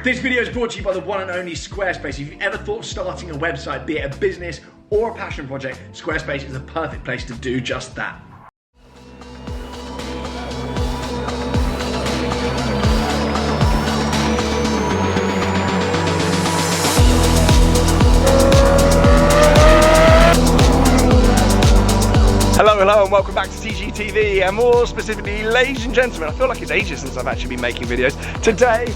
This video is brought to you by the one and only Squarespace. If you've ever thought of starting a website, be it a business or a passion project, Squarespace is the perfect place to do just that. Hello and welcome back to TGTV, and more specifically, ladies and gentlemen, I feel like it's ages since I've actually been making videos. Today,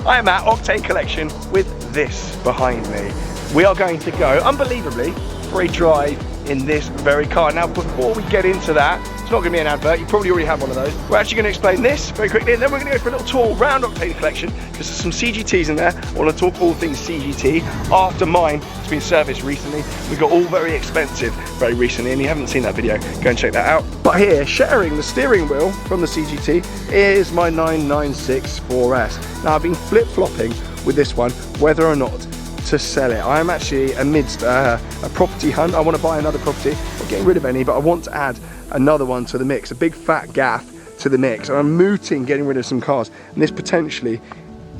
I am at Octane Collection with this behind me. We are going to go, unbelievably, for a drive in this very car. Now, before we get into that, it's not going to be an advert, you probably already have one of those. We're actually going to explain this very quickly, and then we're going to go for a little tour around Octane Collection, because there's some CGTs in there. I want to talk all things CGT. After mine has been serviced recently, we got all very expensive very recently, and you haven't seen that video, go and check that out. But here, sharing the steering wheel from the CGT is my 996 4S. Now, I've been flip-flopping with this one, whether or not to sell it. I am actually amidst a property hunt. I want to buy another property. I'm not getting rid of any, but I want to add another one to the mix, a big fat gaff to the mix. And I'm mooting getting rid of some cars, and this potentially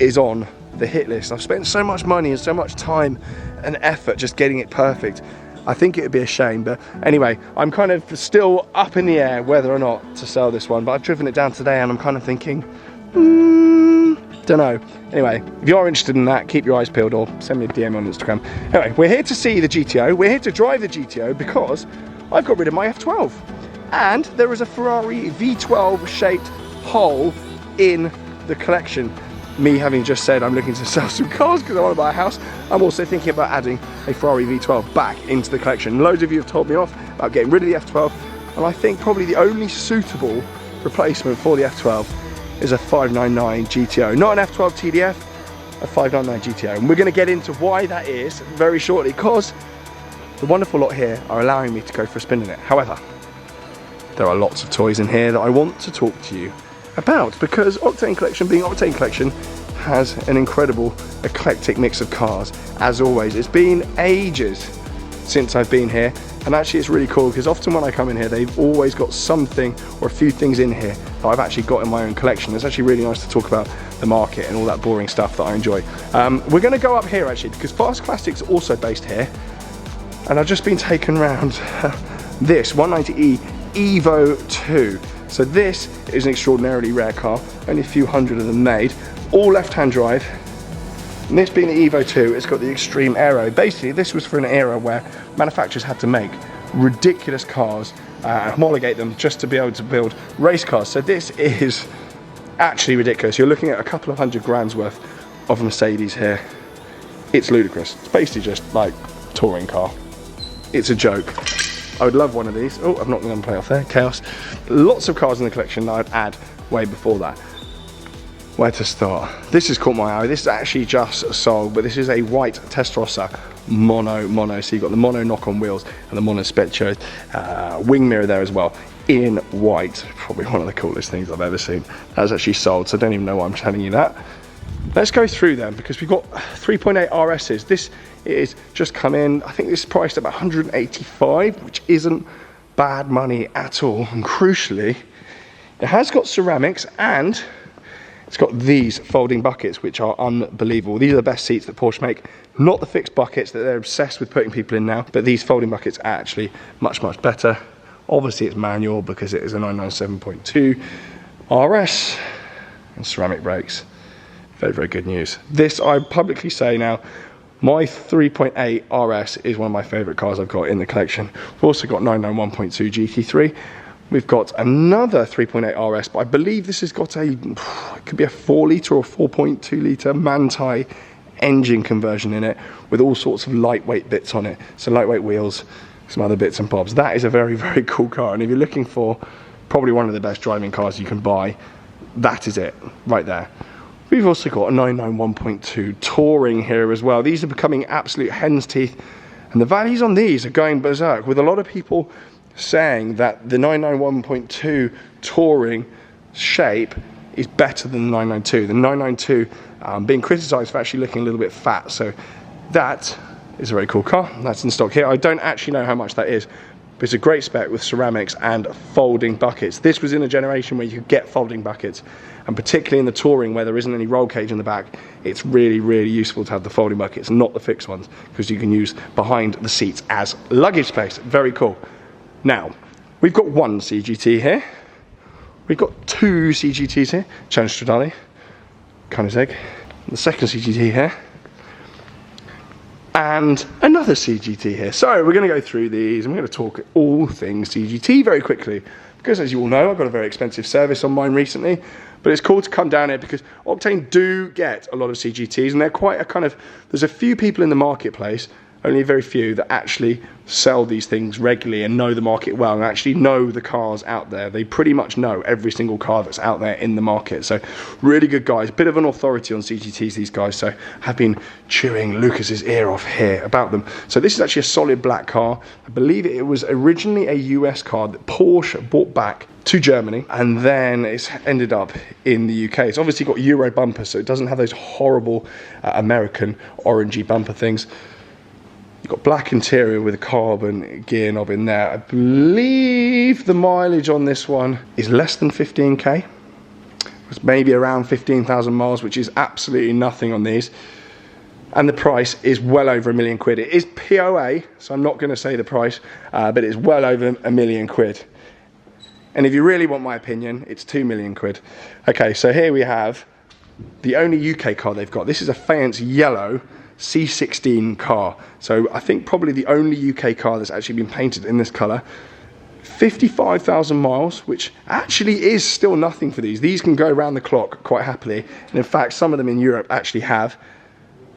is on the hit list. I've spent so much money and so much time and effort just getting it perfect. I think it would be a shame, but anyway, I'm kind of still up in the air whether or not to sell this one, but I've driven it down today and I'm kind of thinking, don't know. Anyway, if you're interested in that, keep your eyes peeled or send me a DM on Instagram. Anyway, we're here to see the GTO. We're here to drive the GTO because I've got rid of my F12. And there is a Ferrari V12 shaped hole in the collection. Me having just said I'm looking to sell some cars because I want to buy a house, I'm also thinking about adding a Ferrari V12 back into the collection. Loads of you have told me off about getting rid of the F12, and I think probably the only suitable replacement for the F12 is a 599 GTO. Not an F12 TDF, a 599 GTO. And we're going to get into why that is very shortly, because the wonderful lot here are allowing me to go for a spin in it. However, there are lots of toys in here that I want to talk to you about, because Octane Collection, being Octane Collection, has an incredible eclectic mix of cars. As always, it's been ages since I've been here, and actually it's really cool because often when I come in here, they've always got something or a few things in here that I've actually got in my own collection. It's actually really nice to talk about the market and all that boring stuff that I enjoy. We're going to go up here actually, because Fast Classic's also based here, and I've just been taken round this 190e Evo 2. So this is an extraordinarily rare car, only a few hundred of them made, all left-hand drive. And this being the Evo 2, it's got the extreme aero. Basically, this was for an era where manufacturers had to make ridiculous cars, homologate them just to be able to build race cars. So this is actually ridiculous. You're looking at a couple of $100 worth of Mercedes here. It's ludicrous. It's basically just like a touring car. It's a joke. I would love one of these. Oh, I've knocked the gunplay off there. Chaos. Lots of cars in the collection that I'd add way before that. Where to start? This has caught my eye. This is actually just sold, but this is a white Testarossa mono. So you've got the mono knock-on wheels and the mono spectro wing mirror there as well in white. Probably one of the coolest things I've ever seen. That's actually sold, so I don't even know why I'm telling you that. Let's go through them, because we've got 3.8 RSs. This is just come in. I think this is priced at about 185, which isn't bad money at all. And crucially, it has got ceramics, and it's got these folding buckets, which are unbelievable. These are the best seats that Porsche make. Not the fixed buckets that they're obsessed with putting people in now, but these folding buckets are actually much, much better. Obviously, it's manual because it is a 997.2 RS and ceramic brakes. Very, very good news. This, I publicly say now, my 3.8 RS is one of my favorite cars I've got in the collection. We've also got 991.2 GT3. We've got another 3.8 RS, but I believe this has got it could be a 4 litre or 4.2 litre Manti engine conversion in it, with all sorts of lightweight bits on it. So lightweight wheels, some other bits and bobs. That is a very, very cool car. And if you're looking for probably one of the best driving cars you can buy, that is it right there. We've also got a 991.2 Touring here as well. These are becoming absolute hen's teeth, and the values on these are going berserk, with a lot of people saying that the 991.2 Touring shape is better than the 992. The 992 being criticised for actually looking a little bit fat, so that is a very cool car. That's in stock here. I don't actually know how much that is, but it's a great spec with ceramics and folding buckets. This was in a generation where you could get folding buckets, and particularly in the touring where there isn't any roll cage in the back, it's really, really useful to have the folding buckets, not the fixed ones, because you can use behind the seats as luggage space. Very cool. Now, we've got one CGT here. We've got two CGTs here. Challenge Stradale, Koenigsegg. The second CGT here. And another CGT here. So we're going to go through these and we're going to talk all things CGT very quickly, because as you all know, I've got a very expensive service on mine recently, but it's cool to come down here because Octane do get a lot of CGTs, and they're quite a kind of, there's a few people in the marketplace, only very few, that actually sell these things regularly and know the market well and actually know the cars out there. They pretty much know every single car that's out there in the market. So really good guys, bit of an authority on CGTs, these guys. So I've been chewing Lucas's ear off here about them. So this is actually a solid black car. I believe it was originally a US car that Porsche brought back to Germany, and then it's ended up in the UK. It's obviously got Euro bumpers, so it doesn't have those horrible American orangey bumper things. You've got black interior with a carbon gear knob in there. I believe the mileage on this one is less than 15k. It's maybe around 15,000 miles, which is absolutely nothing on these. And the price is well over £1 million. It is POA, so I'm not going to say the price, but it's well over £1 million. And if you really want my opinion, it's £2 million. Okay, so here we have the only UK car they've got. This is a Faience yellow C16 car, so I think probably the only UK car that's actually been painted in this colour. 55,000 miles, which actually is still nothing for these. These can go around the clock quite happily, and in fact some of them in Europe actually have.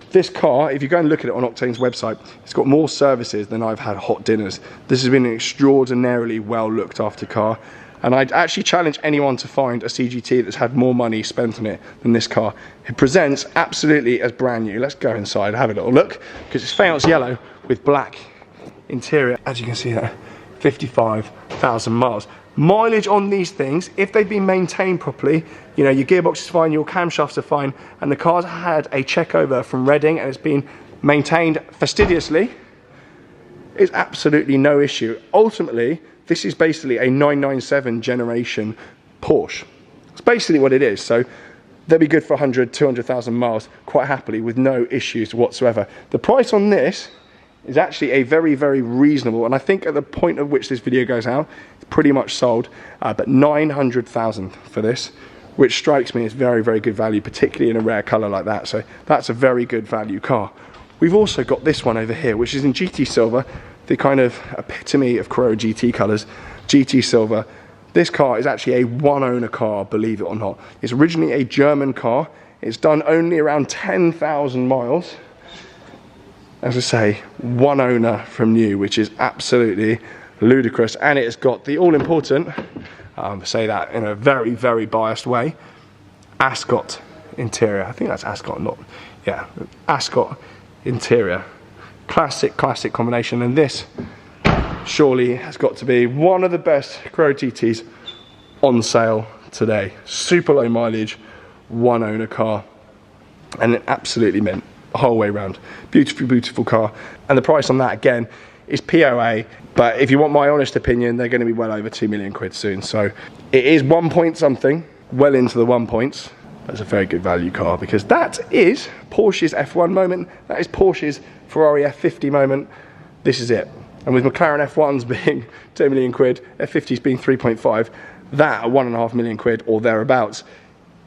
This car, if you go and look at it on Octane's website, it's got more services than I've had hot dinners. This has been an extraordinarily well looked after car, and I'd actually challenge anyone to find a CGT that's had more money spent on it than this car. It presents absolutely as brand new. Let's go inside and have a little look, because it's Faience yellow with black interior. As you can see there, 55,000 miles. Mileage on these things, if they've been maintained properly, you know, your gearbox is fine, your camshafts are fine, and the car's had a check over from Reading and it's been maintained fastidiously, it's absolutely no issue. Ultimately, this is basically a 997 generation Porsche. It's basically what it is. So they'll be good for 100, 200,000 miles quite happily with no issues whatsoever. The price on this is actually a very, very reasonable, and I think at the point at which this video goes out, it's pretty much sold, but 900,000 for this, which strikes me as very, very good value, particularly in a rare colour like that. So that's a very good value car. We've also got this one over here, which is in GT Silver, the kind of epitome of Carrera GT colours, GT Silver. This car is actually a one-owner car, believe it or not. It's originally a German car. It's done only around 10,000 miles. As I say, one owner from new, which is absolutely ludicrous. And it's got the all-important, say that in a very, very biased way, Ascot interior. I think that's Ascot, not, yeah, Ascot interior. Classic combination, and this surely has got to be one of the best Carrera GTs on sale today. Super low mileage, one owner car, and it absolutely mint the whole way around. Beautiful, beautiful car, and the price on that again is POA, but if you want my honest opinion, they're going to be well over £2 million soon. So it is 1 point something, well into the 1 points. That's a very good value car, because that is Porsche's F1 moment. That is Porsche's Ferrari F50 moment. This is it. And with McLaren F1s being £2 million, F50s being 3.5, that at £1.5 million or thereabouts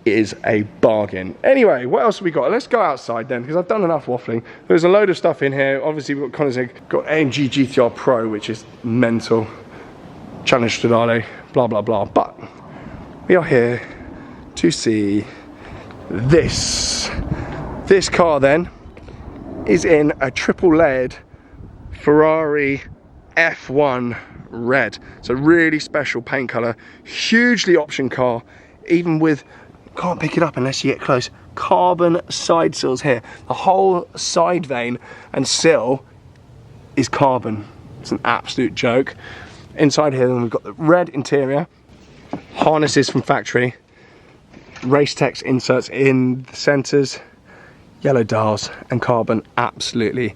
is a bargain. Anyway, what else have we got? Let's go outside then, because I've done enough waffling. There's a load of stuff in here. Obviously, we've got Koenigsegg, got AMG GTR Pro, which is mental. Challenge Stradale, blah, blah, blah. But we are here to see this. This car then is in a triple layered Ferrari F1 red. It's a really special paint color, hugely option car, even with, can't pick it up unless you get close, carbon side sills here. The whole side vane and sill is carbon. It's an absolute joke. Inside here then we've got the red interior, harnesses from factory, race text inserts in the centers, yellow dials and carbon, absolutely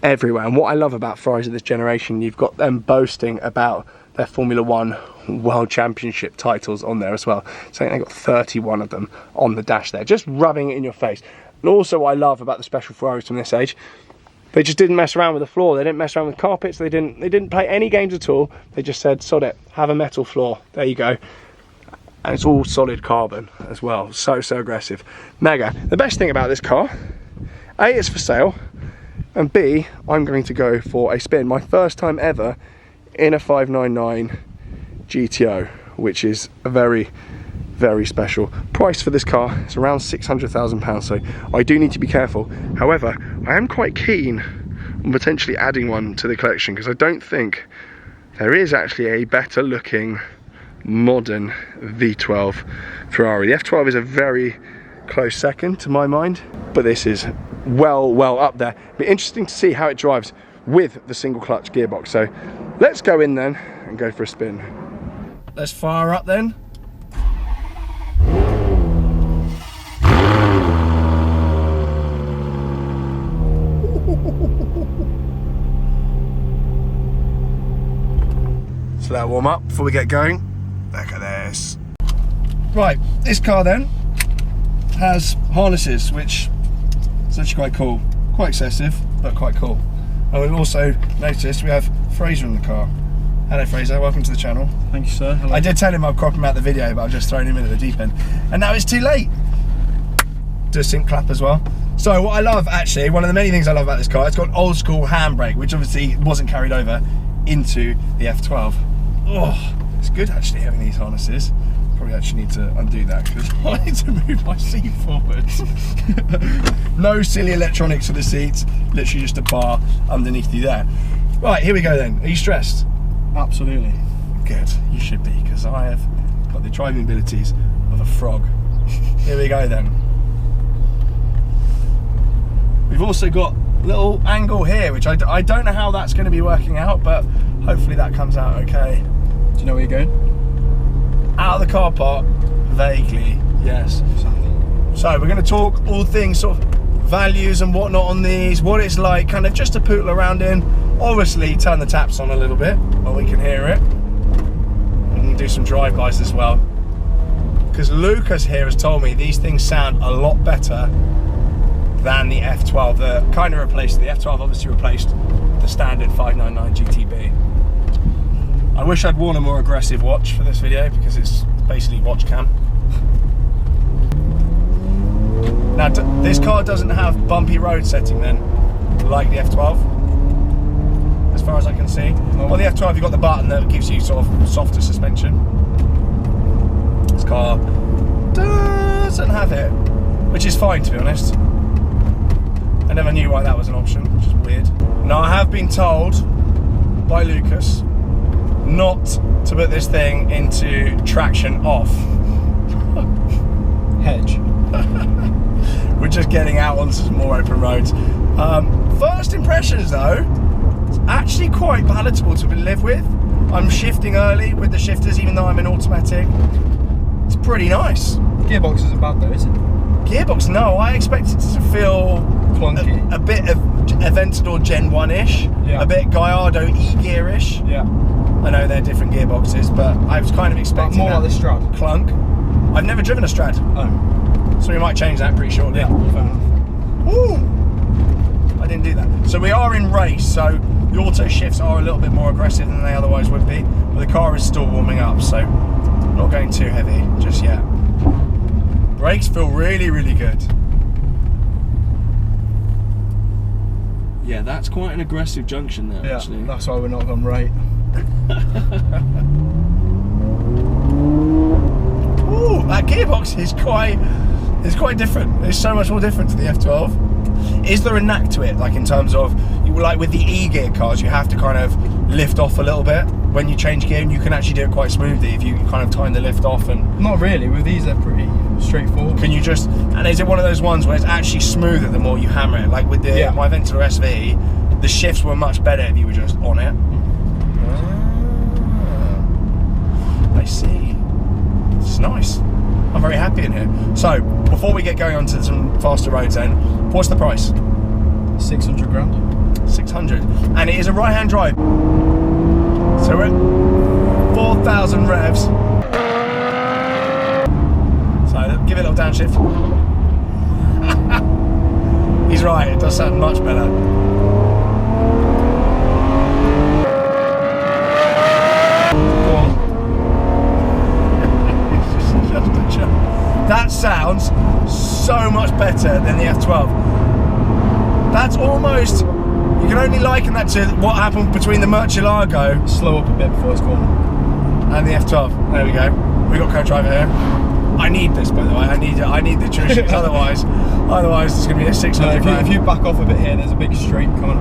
everywhere. And what I love about Ferraris of this generation, you've got them boasting about their Formula One World Championship titles on there as well. So they've got 31 of them on the dash there, just rubbing it in your face. And also what I love about the special Ferraris from this age, they just didn't mess around with the floor. They didn't mess around with carpets. They didn't play any games at all. They just said, sod it, have a metal floor. There you go. And it's all solid carbon as well. So aggressive. Mega. The best thing about this car, A, it's for sale, and B, I'm going to go for a spin. My first time ever in a 599 GTO, which is a very, very special price for this car. It's around £600,000, so I do need to be careful. However, I am quite keen on potentially adding one to the collection, because I don't think there is actually a better looking modern V12 Ferrari. The F12 is a very close second to my mind, but this is well up there. It'll be interesting to see how it drives with the single clutch gearbox. So let's go in then and go for a spin. Let's fire up then. So that'll warm up before we get going. Look at this. Right, this car then has harnesses, which is actually quite cool. Quite excessive, but quite cool. And we've also noticed we have Fraser in the car. Hello Fraser, welcome to the channel. Thank you, sir. Hello. I did tell him I'd crop him out the video, but I've just thrown him in at the deep end. And now it's too late. Do a sync clap as well. So what I love, actually, one of the many things I love about this car, it's got old school handbrake, which obviously wasn't carried over into the F12. Oh, it's good actually having these harnesses. Probably actually need to undo that because I need to move my seat forwards. No silly electronics for the seats, literally just a bar underneath you there. Right, here we go then. Are you stressed? Absolutely. Good, you should be, because I have got the driving abilities of a frog. Here we go then. We've also got a little angle here, which I don't know how that's going to be working out, but hopefully that comes out okay. Do you know where you're going? Out of the car park, vaguely, yes. So we're going to talk all things sort of values and whatnot on these, what it's like, kind of just to poodle around in. Obviously turn the taps on a little bit while we can hear it. We can do some drive-bys as well. Because Lucas here has told me these things sound a lot better than the F12 that kind of replaced the F12. Obviously replaced the standard 599 GTB. I wish I'd worn a more aggressive watch for this video because it's basically watch cam. Now this car doesn't have bumpy road setting then, like the F12, as far as I can see. No. Well, the F12 you've got the button that gives you sort of softer suspension. This car doesn't have it, which is fine to be honest. I never knew why that was an option, which is weird. Now I have been told by Lucas not to put this thing into traction off. Hedge. We're just getting out onto some more open roads. First impressions though, it's actually quite palatable to live with. I'm shifting early with the shifters even though I'm in automatic. It's pretty nice. Gearbox isn't bad though, is it? Gearbox, no, I expect it to feel clunky. A bit of Aventador Gen 1-ish, yeah. A bit Gallardo E-gear-ish. Yeah. I know they're different gearboxes, but I was kind of expecting more that like the Strad. Clunk. I've never driven a Strad. Oh. So we might change that pretty shortly. Yeah, fair enough. Ooh! I didn't do that. So we are in race, so the auto shifts are a little bit more aggressive than they otherwise would be, but the car is still warming up, so not going too heavy just yet. Brakes feel really, really good. Yeah, that's quite an aggressive junction there, Yeah, actually. that's why we're not on right. Ooh, that gearbox is quite different. It's so much more different to the F12. Is there a knack to it, like in terms of, like with the E-gear cars, you have to kind of lift off a little bit when you change gear, and you can actually do it quite smoothly if you kind of time the lift off and... Not really, with these they're pretty straightforward. Can you just, and is it one of those ones where it's actually smoother the more you hammer it? Like with the my Aventador SV, the shifts were much better if you were just on it. I see. It's nice. I'm very happy in here. So, before we get going on to some faster roads then, what's the price? 600 grand. 600, and it is a right-hand drive. So we're at 4,000 revs. So give it a little downshift. He's right, it does sound much better. That sounds so much better than the F12. That's almost, you can only liken that to what happened between the Murcielago. Slow up a bit before it's gone. And the F12. There we go. We got co-driver here. I need this, by the way. I need the true shit. Otherwise it's going to be a 600 grand. If you back off a bit here, there's a big straight coming.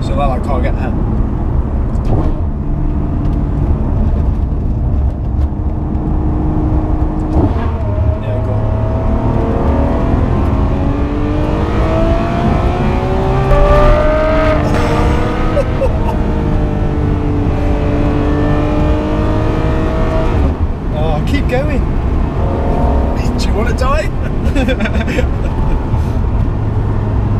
So that I can't get ahead. Keep going. Do you want to die?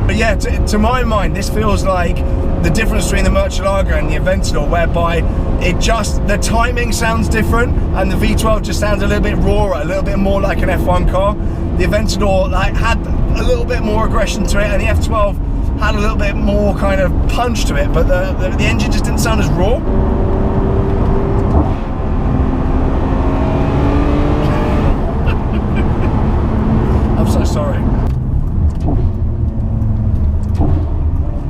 But yeah, to my mind, this feels like the difference between the Murcielago and the Aventador, whereby the timing sounds different, and the V12 just sounds a little bit rawer, a little bit more like an F1 car. The Aventador had a little bit more aggression to it, and the F12 had a little bit more kind of punch to it, but the engine just didn't sound as raw. I'm so sorry.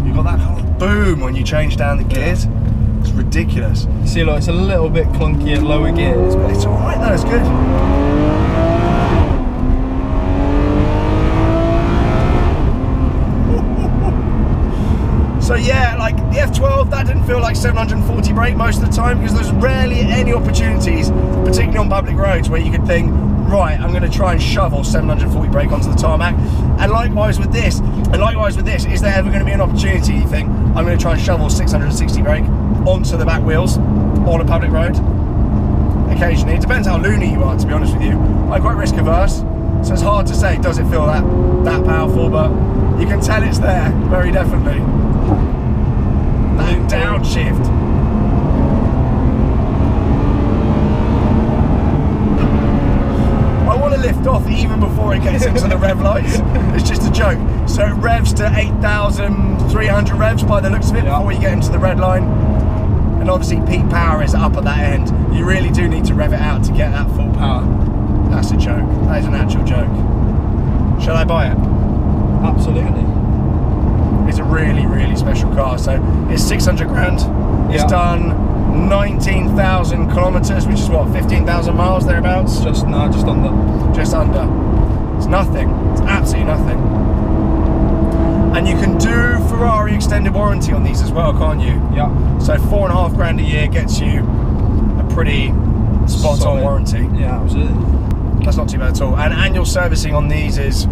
You got that kind of boom when you change down the gears. It's ridiculous. See, look, it's a little bit clunky at lower gears, but It's alright though, it's good. So yeah, like the F12, that didn't feel like 740 brake most of the time, because there's rarely any opportunities, particularly on public roads, where you could think, right, I'm going to try and shovel 740 brake onto the tarmac. And likewise with this, is there ever going to be an opportunity, you think, I'm going to try and shovel 660 brake onto the back wheels on a public road? Occasionally. It depends how loony you are, to be honest with you. I'm quite risk averse, so it's hard to say, does it feel that powerful, but you can tell it's there, very definitely. That downshift. I want to lift off even before it gets into the rev lights. It's just a joke. So it revs to 8,300 revs by the looks of it before you get into the red line. And obviously peak power is up at that end. You really do need to rev it out to get that full power. That's a joke. That is an actual joke. Shall I buy it? absolutely. It's a really, really special car. So it's 600 grand. It's done 19,000 kilometers, which is what, 15,000 miles thereabouts? Just under. Just under. It's nothing. It's absolutely nothing. And you can do Ferrari extended warranty on these as well, can't you? Yeah. So 4.5 grand a year gets you a pretty spot on warranty. Yeah, absolutely. That's not too bad at all. And annual servicing on these is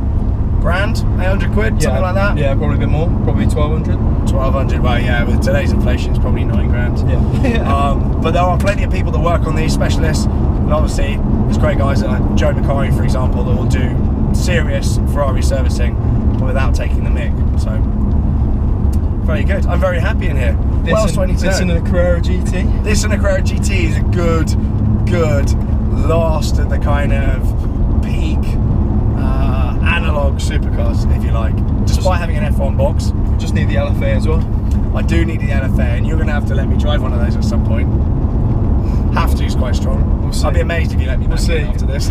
grand, 800 quid, something like that? Yeah, probably a bit more, probably 1,200. 1,200, well yeah, with today's inflation it's probably 9 grand. Yeah. But there are plenty of people that work on these, specialists, and obviously there's great guys like Joe Macari, for example, that will do serious Ferrari servicing without taking the mick. So, very good. I'm very happy in here. What else do I need to know? This in a Carrera GT? This in a Carrera GT is a good last of the kind of peak analog supercars, if you like, despite having an F1 box. Just need the LFA as well. I do need the LFA, and you're going to have to let me drive one of those at some point. Have to is quite strong. We'll see. I'll be amazed if you let me back in after this.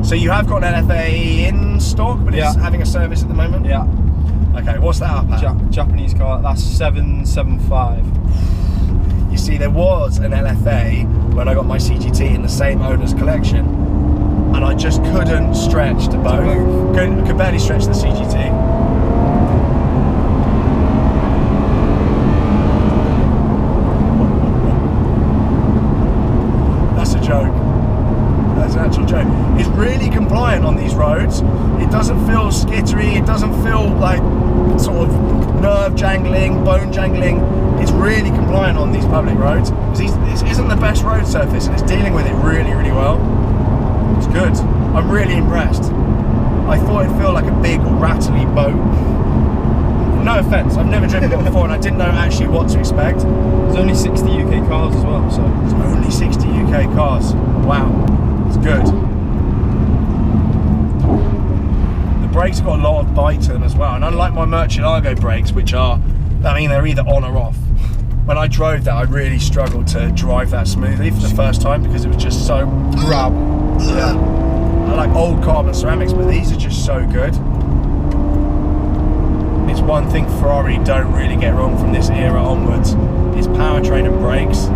So you have got an LFA in stock, but it's having a service at the moment? Yeah. Okay, what's that up at? Japanese car, that's 775. You see, there was an LFA when I got my CGT in the same owner's collection, and I just couldn't stretch to both. Could barely stretch the CGT. That's a joke. That's an actual joke. It's really compliant on these roads. It doesn't feel skittery. It doesn't feel like sort of nerve jangling, bone jangling. It's really compliant on these public roads. This isn't the best road surface, and it's dealing with it really, really well. It's good. I'm really impressed. I thought it'd feel like a big rattly boat. no offence, I've never driven one before and I didn't know actually what to expect. There's only 60 UK cars as well, so. There's only 60 UK cars. Wow, it's good. The brakes have got a lot of bite to them as well, and unlike my Murcielago brakes, which are, I mean, they're either on or off. When I drove that, I really struggled to drive that smoothly for the first time because it was just so grab. Yeah. I like old carbon ceramics, but these are just so good. It's one thing Ferrari don't really get wrong from this era onwards, is powertrain and brakes.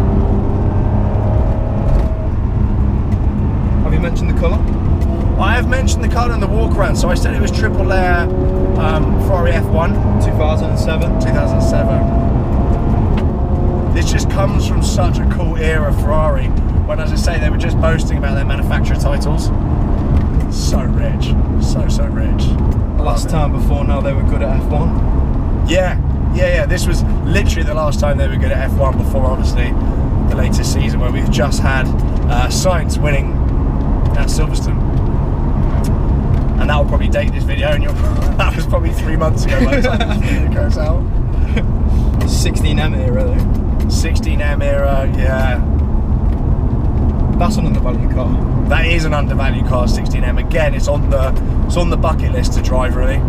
Have you mentioned the colour? I have mentioned the colour and the walk around, so I said it was triple layer Ferrari F1. 2007. 2007. This just comes from such a cool era Ferrari, when, as I say, they were just boasting about their manufacturer titles. So rich, so rich. Last time before now they were good at F1. Yeah. This was literally the last time they were good at F1 before, obviously, the latest season where we've just had Sainz winning at Silverstone. And that will probably date this video, and that was probably 3 months ago by the time this video goes out. 16M era though. 16M era, yeah. That's an undervalued car. That is an undervalued car, 16M. Again, it's on the bucket list to drive, really.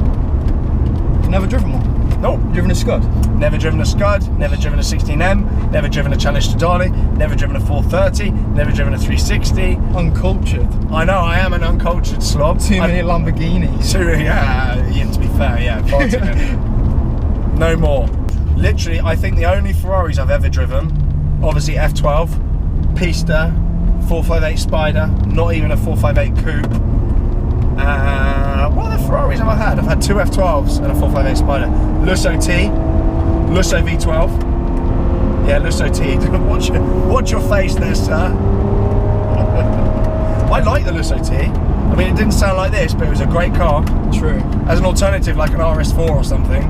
Never driven one? No. Driven a Scud? Never driven a Scud, never driven a 16M, never driven a Challenge to Dali, never driven a 430, never driven a 360. Uncultured. I know, I am an uncultured slob. Too many Lamborghinis. Yeah, to be fair, yeah, far too many. No more. Literally, I think the only Ferraris I've ever driven, obviously F12, Pista, 458 Spider, not even a 458 Coupe. What other Ferraris have I had? I've had 2 F12s and a 458 Spider. Lusso T, Lusso V12. Yeah, Lusso T. Watch your face there, sir. I like the Lusso T. I mean, it didn't sound like this, but it was a great car. True. As an alternative, like an RS4 or something.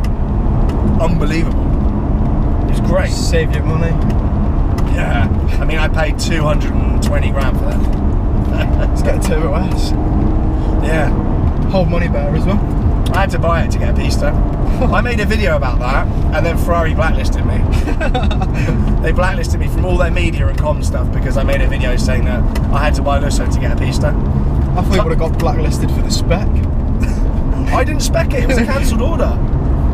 Unbelievable. It was great. Saved your money. Yeah. I mean, I paid 220 grand for that. Let's get a Turbo S. Yeah. Whole money better as well. I had to buy it to get a Pista. I made a video about that, and then Ferrari blacklisted me. They blacklisted me from all their media and comm stuff because I made a video saying that I had to buy a Lusso to get a Pista. I thought you would have got blacklisted for the spec. I didn't spec it, it was a cancelled order.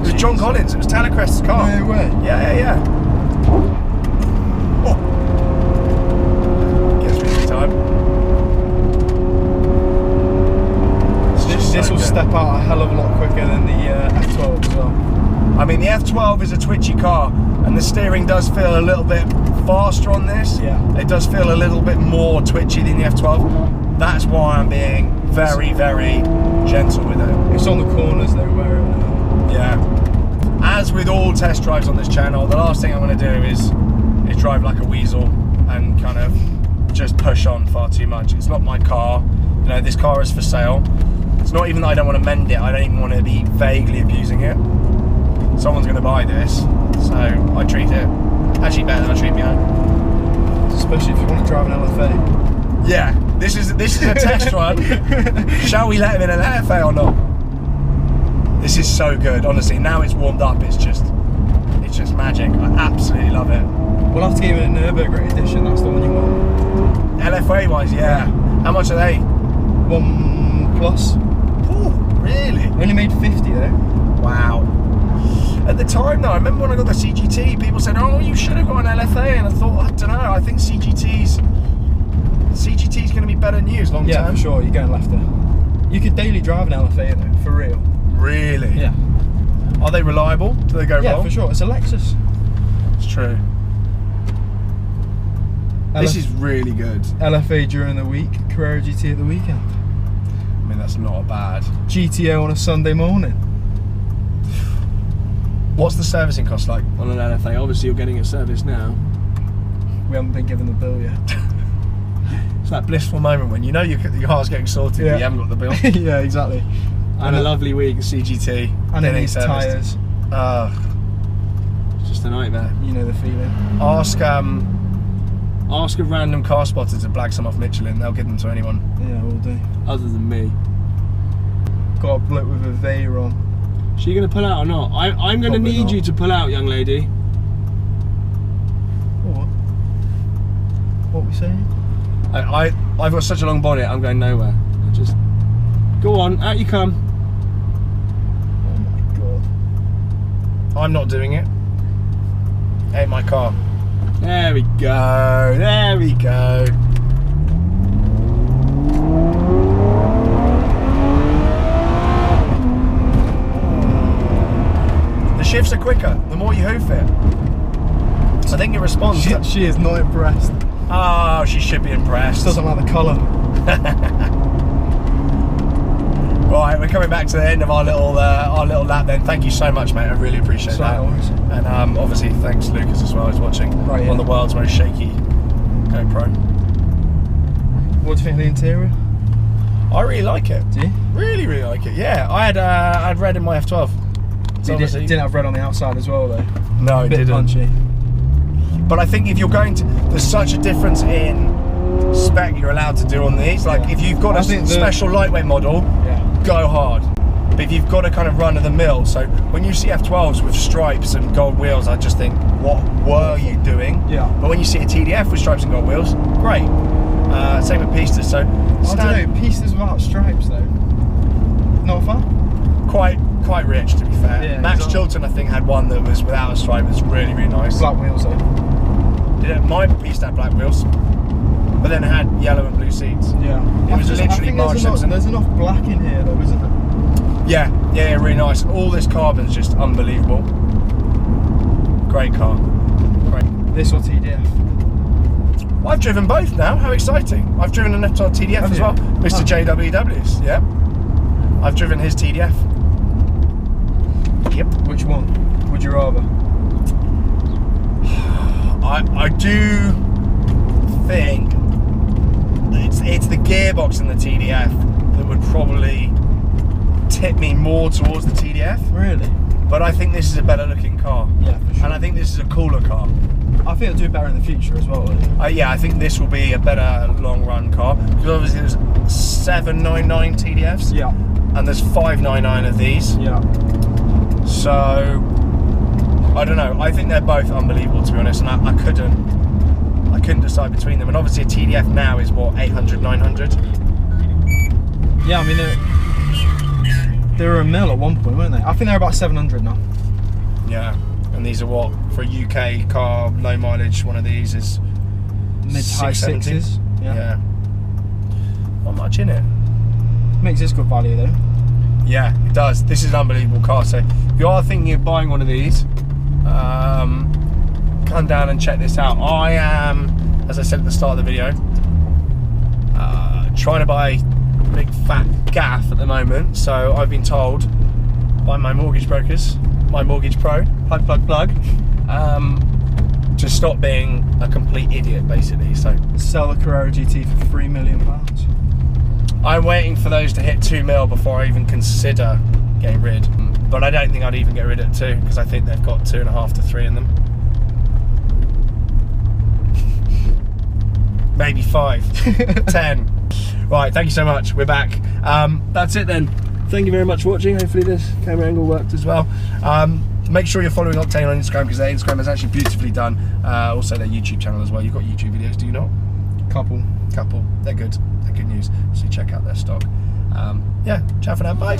It was John Collins, it was Tanner Crest's car. No way. Yeah. Oh. Gets me every time. This will step out a hell of a lot quicker than the F12 as well. I mean, the F12 is a twitchy car, and the steering does feel a little bit faster on this. Yeah. It does feel a little bit more twitchy than the F12. That's why I'm being very, very gentle with it. It's on the corners though, where Yeah. As with all test drives on this channel, the last thing I'm going to do is drive like a weasel and kind of just push on far too much. It's not my car. You know, this car is for sale. It's not even that I don't want to mend it. I don't even want to be vaguely abusing it. Someone's going to buy this, so I treat it actually better than I treat me own. especially if you want to drive an LFA. Yeah, this is a test run. Shall we let him in an LFA or not? This is so good, honestly. Now it's warmed up, it's just magic. I absolutely love it. We'll have to give it a Nürburgring edition. That's the one you want. LFA wise, yeah. How much are they? 1 plus. Oh, really? Only made 50 though. Wow. At the time though, I remember when I got the CGT, people said, oh, you should have got an LFA, and I thought, I don't know, I think CGT's going to be better news long term. Yeah, for sure, you're going left there. You could daily drive an LFA though, for real. Really? Yeah. Are they reliable? Do they go wrong? Yeah, for sure, it's a Lexus. It's true. This is really good. LFA during the week, Carrera GT at the weekend. I mean, that's not bad. GTO on a Sunday morning. What's the servicing cost like on an LFA? Obviously you're getting it serviced now. We haven't been given the bill yet. It's that blissful moment when you know your car's getting sorted, but you haven't got the bill. Yeah, exactly. And a lovely week at CGT. And it needs tyres. It's just a nightmare. You know the feeling. Ask a random car spotter to blag some off Michelin. They'll give them to anyone. Yeah, we'll do. Other than me. Got a bloke with a Veyron. So you're going to pull out or not? I'm going to need you to pull out, young lady. What? What are we saying? I've got such a long bonnet, I'm going nowhere. Just go on, out you come. Oh my god. I'm not doing it. Ain't my car. There we go, there we go. The shifts are quicker, the more you hoof it. I think it responds. She is not impressed. Oh, she should be impressed. She doesn't like the colour. Right, we're coming back to the end of our little lap then. Thank you so much, mate. I really appreciate that. Always. And obviously, thanks Lucas as well, who's watching. Right, on the world's most shaky GoPro. What do you think of the interior? I really like it. Do you? Really, really like it. Yeah, I had red in my F12. So you didn't have red on the outside as well, though. No, it didn't. Punchy. But I think if you're going to, there's such a difference in spec you're allowed to do on these. Like if you've got a special lightweight model, go hard. But if you've got a kind of run of the mill, so when you see F12s with stripes and gold wheels, I just think, what were you doing? Yeah. But when you see a TDF with stripes and gold wheels, great. Same with pistas. So I don't know, pistas without stripes though. Not fun. Quite rich, to be fair. Yeah, Max exactly. Chilton, I think, had one that was without a stripe. It was really, really nice. Black wheels though. My pista had black wheels, but then it had yellow and blue seats. Yeah. It was literally Mark Simpson. There's enough black in here though, isn't there? Yeah, really nice. All this carbon's just unbelievable. Great car. Great. This or TDF? Well, I've driven both now. How exciting! I've driven an F12 TDF as well, Mr. JWW's. Yeah, I've driven his TDF. Yep. Which one would you rather? I do think it's the gearbox in the TDF that would probably tip me more towards the TDF. Really? But I think this is a better looking car. Yeah, for sure. And I think this is a cooler car. I think it'll do better in the future as well. Yeah, I think this will be a better long run car. Because obviously there's 799 TDFs. Yeah. And there's 599 of these. Yeah. So, I don't know. I think they're both unbelievable, to be honest. And I couldn't decide between them. And obviously a TDF now is what, 800, 900? Yeah, I mean, they were a mil at one point, weren't they? I think they're about 700 now. Yeah. And these are what, for a UK car, low mileage, one of these is Mid to high 670. sixes. Yeah. Not much in it. Makes this good value though. Yeah, it does. This is an unbelievable car. So if you are thinking of buying one of these, come down and check this out. I am, as I said at the start of the video, trying to buy a big fat gaff at the moment. So I've been told by my mortgage brokers, my mortgage pro, plug, to stop being a complete idiot, basically. So Sell the Carrera GT for £3 million. I'm waiting for those to hit 2 mil before I even consider getting rid. But I don't think I'd even get rid at 2 because I think they've got 2.5 to 3 in them. Maybe 5, 10. Right, thank you so much. We're back. That's it then. Thank you very much for watching. Hopefully this camera angle worked as well. Make sure you're following Octane on Instagram because their Instagram is actually beautifully done. Also their YouTube channel as well. You've got YouTube videos, do you not? Couple. They're good. They're good news. So check out their stock. Yeah, ciao for now. Bye.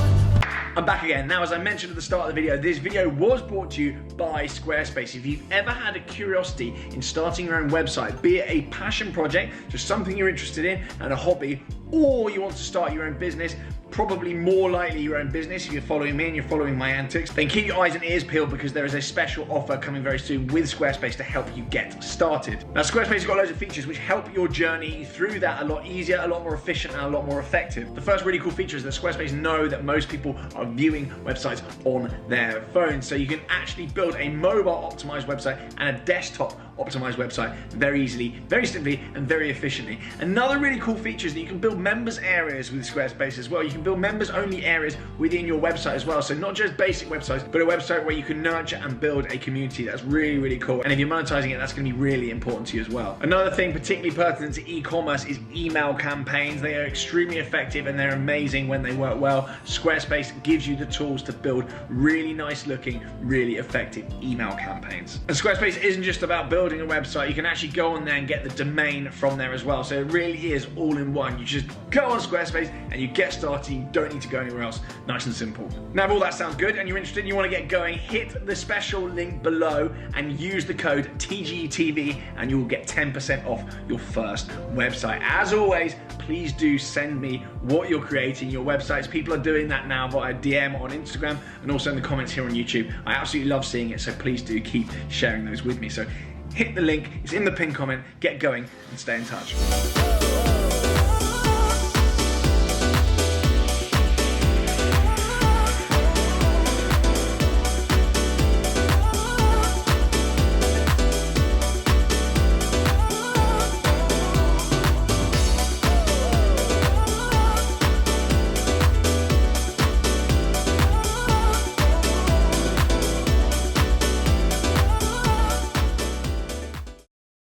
I'm back again. Now, as I mentioned at the start of the video, this video was brought to you by Squarespace. If you've ever had a curiosity in starting your own website, be it a passion project, just something you're interested in and a hobby, or you want to start your own business, probably more likely your own business if you're following me and you're following my antics, then keep your eyes and ears peeled because there is a special offer coming very soon with Squarespace to help you get started. Now, Squarespace has got loads of features which help your journey through that a lot easier, a lot more efficient, and a lot more effective. The first really cool feature is that Squarespace know that most people are viewing websites on their phones, so you can actually build a mobile optimized website and a desktop optimized website very easily, very simply, and very efficiently. Another really cool feature is that you can build members areas with Squarespace as well. You can build members only areas within your website as well. So not just basic websites, but a website where you can nurture and build a community. That's really, really cool. And if you're monetizing it, that's going to be really important to you as well. Another thing particularly pertinent to e-commerce is email campaigns. They are extremely effective and they're amazing when they work well. Squarespace gives you the tools to build really nice looking, really effective email campaigns. And Squarespace isn't just about building a website. You can actually go on there and get the domain from there as well. So it really is all in one. You just go on Squarespace and you get started. You don't need to go anywhere else. Nice and simple. Now, if all that sounds good and you're interested and you want to get going, hit the special link below and use the code TGTV and you will get 10% off your first website. As always, please do send me what you're creating, your websites. People are doing that now via DM on Instagram and also in the comments here on YouTube. I absolutely love seeing it, so please do keep sharing those with me. So hit the link, it's in the pinned comment, get going and stay in touch.